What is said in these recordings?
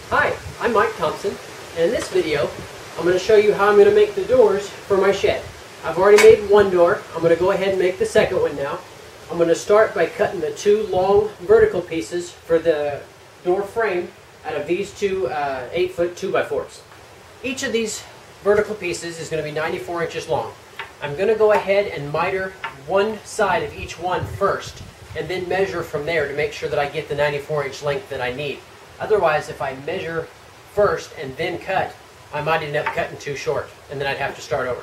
Hi, I'm Mike Thompson, and in this video I'm going to show you how I'm going to make the doors for my shed. I've already made one door. I'm going to go ahead and make the second one now. I'm going to start by cutting the two long vertical pieces for the door frame out of these two 8-foot 2x4s. Each of these vertical pieces is going to be 94 inches long. I'm going to go ahead and miter one side of each one first, and then measure from there to make sure that I get the 94-inch length that I need. Otherwise, if I measure first and then cut, I might end up cutting too short, and then I'd have to start over.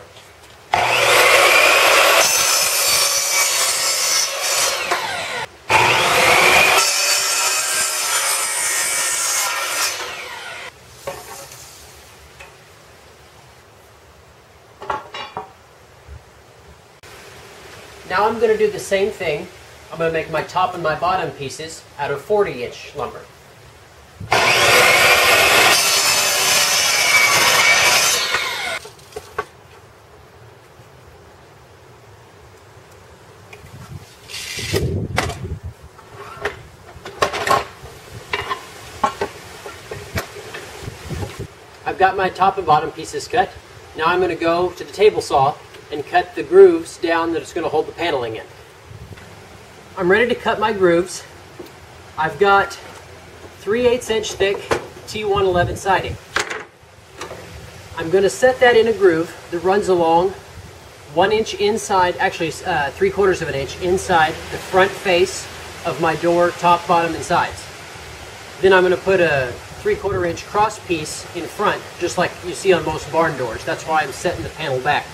Now I'm going to do the same thing. I'm going to make my top and my bottom pieces out of 40-inch lumber. I've got my top and bottom pieces cut. Now I'm going to go to the table saw and cut the grooves down that it's going to hold the paneling in. I'm ready to cut my grooves. I've got 3/8 inch thick T111 siding. I'm going to set that in a groove that runs along 1 inch inside, actually 3/4 of an inch inside the front face of my door, top, bottom, and sides. Then I'm going to put a 3/4 inch cross piece in front, just like you see on most barn doors. That's why I'm setting the panel back.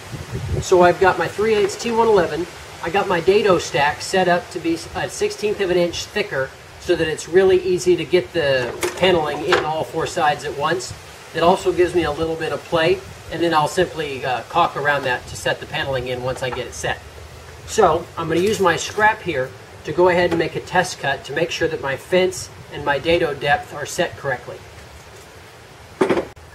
So I've got my 3/8 T111. I got my dado stack set up to be a 1/16 of an inch thicker so that it's really easy to get the paneling in all four sides at once. It also gives me a little bit of play, and then I'll simply caulk around that to set the paneling in once I get it set. So I'm going to use my scrap here to go ahead and make a test cut to make sure that my fence and my dado depth are set correctly.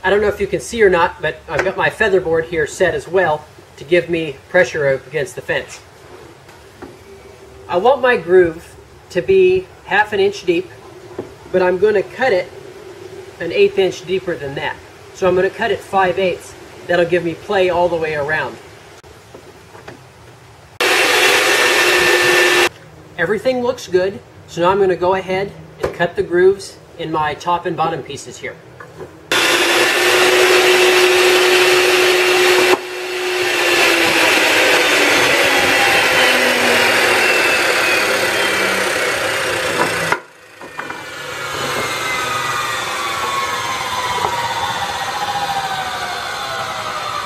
I don't know if you can see or not, but I've got my feather board here set as well to give me pressure up against the fence. I want my groove to be 1/2 inch deep, but I'm going to cut it 1/8 inch deeper than that. So I'm going to cut it 5/8. That'll give me play all the way around. Everything looks good, so now I'm going to go ahead and cut the grooves in my top and bottom pieces here.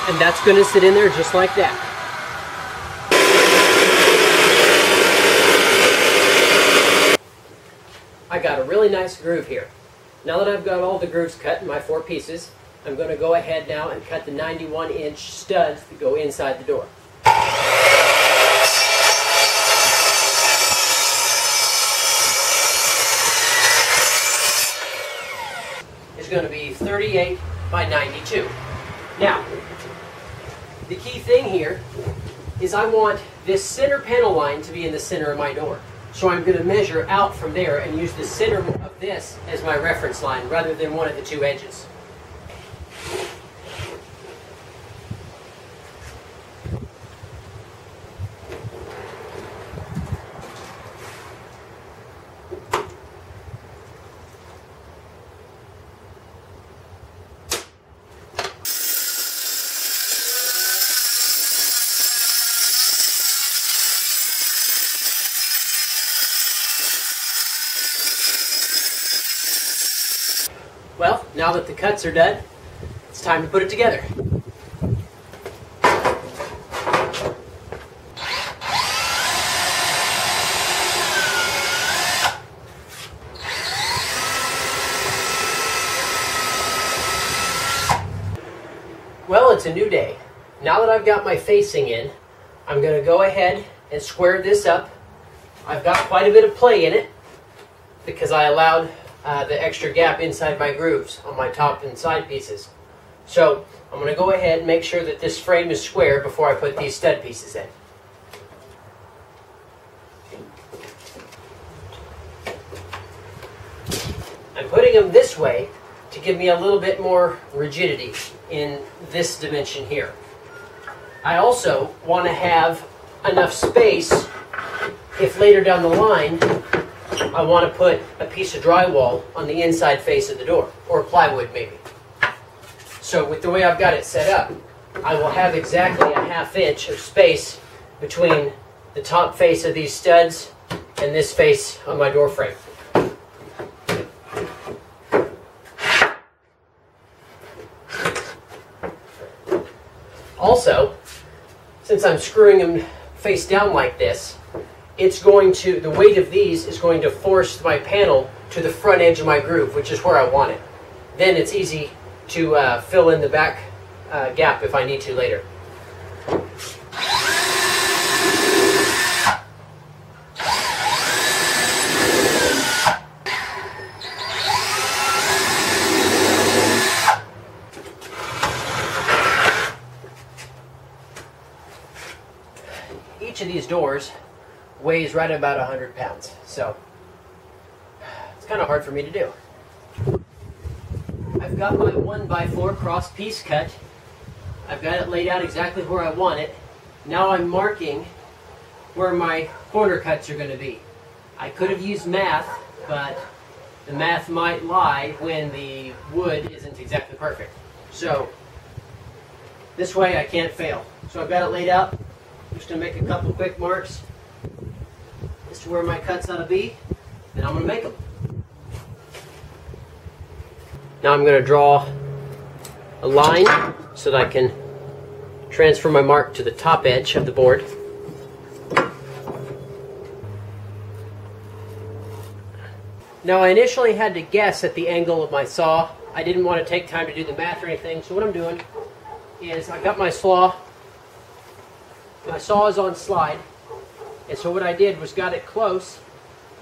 And that's going to sit in there just like that. I got a really nice groove here. Now that I've got all the grooves cut in my 4 pieces, I'm going to go ahead now and cut the 91-inch studs that go inside the door. It's going to be 38 by 92. Now, the key thing here is I want this center panel line to be in the center of my door. So I'm going to measure out from there and use the center of this as my reference line rather than one of the 2 edges. Well, now that the cuts are done, it's time to put it together. Well, it's a new day. Now that I've got my facing in, I'm going to go ahead and square this up. I've got quite a bit of play in it because I allowed the extra gap inside my grooves on my top and side pieces. So I'm going to go ahead and make sure that this frame is square before I put these stud pieces in. I'm putting them this way to to give me a little bit more rigidity in this dimension here. I also want to have enough space if later down the line I want to put a piece of drywall on the inside face of the door, or plywood maybe. So with the way I've got it set up, I will have exactly a ½ inch of space between the top face of these studs and this face on my door frame. Also, since I'm screwing them face down like this, the weight of these is going to force my panel to the front edge of my groove, which is where I want it. Then it's easy to fill in the back gap if I need to later. Each of these doors weighs right about 100 pounds, so it's kind of hard for me to do. I've got my 1x4 cross piece cut. I've got it laid out exactly where I want it. Now I'm marking where my corner cuts are going to be. I could have used math, but the math might lie when the wood isn't exactly perfect. So this way I can't fail. So I've got it laid out. I'm just going to make a couple quick marks as to where my cuts ought to be, then I'm going to make them. Now I'm going to draw a line so that I can transfer my mark to the top edge of the board. Now I initially had to guess at the angle of my saw. I didn't want to take time to do the math or anything, so what I'm doing is I've got my saw. My saw is on slide, and so what I did was got it close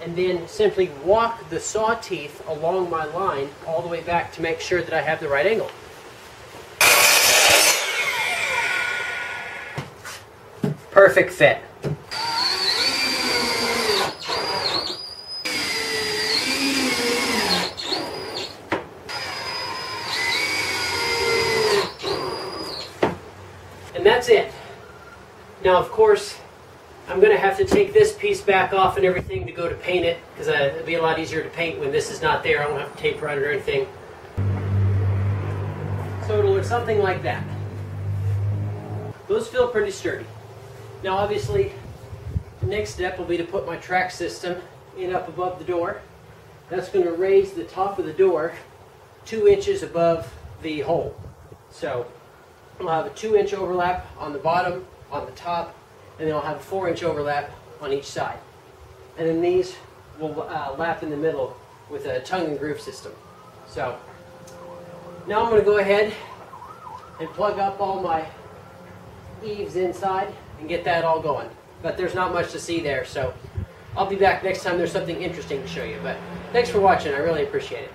and then simply walk the saw teeth along my line all the way back to make sure that I have the right angle. Perfect fit. And that's it. Now, of course, I'm going to have to take this piece back off and everything to go to paint it, because it'll be a lot easier to paint when this is not there. I won't have to tape around it or anything. So it'll look something like that. Those feel pretty sturdy. Now, obviously, the next step will be to put my track system in up above the door. That's going to raise the top of the door 2 inches above the hole. So I'll have a 2-inch overlap on the bottom, on the top, and then I'll have a 4-inch overlap on each side. And then these will lap in the middle with a tongue and groove system. So now I'm going to go ahead and plug up all my eaves inside and get that all going. But there's not much to see there, so I'll be back next time there's something interesting to show you. But thanks for watching. I really appreciate it.